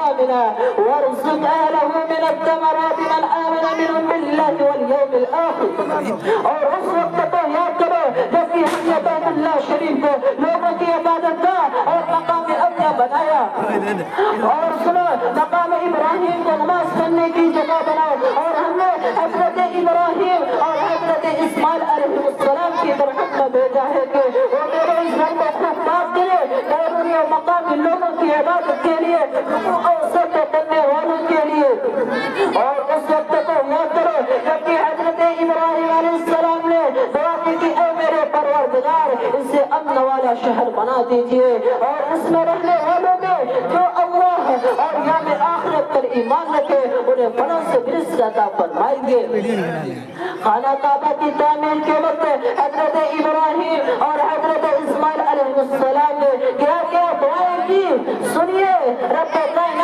آمنا وارزق أهله من الثمرات من آمن منهم بالله واليوم الآخر. اور اس وقت کو یاد کرو جبکہ ہم نے بیت اللہ شریف کو لوگوں کی عبادت گاہ اور مقام امن بنایا. اور سنو مقام ابراہیم کو نماز پڑھنے کی جگہ بناؤ. اور ہم نے حضرت ابراہیم اور حضرت اسماعیل علیہ السلام کی طرف میں بھیجا ہے کہ وہ میرے اس گھر کو خوب پاک کرے بیرونی اور مقامی لوگوں کی عبادت کے لیے اور سب کرنے والوں کے لیے. اور اس وقت کو یاد کرو جبکہ حضرت ابراہیم علیہ السلام نے دعا کی کہ اے میرے پروردگار اسے امن والا شہر بنا دیجئے اور اس میں رہنے والوں میں جو اللہ اور یوم آخرت پر ایمان رکھے انہیں فنوں سے برس عطا فرمائیں گے. خانہ کعبہ کی تعمیر کے وقت حضرت ابراہیم اور حضرت اسماعیل علیہ السلام نے کیا کیا دعائیں کی سنیے. رب کائنات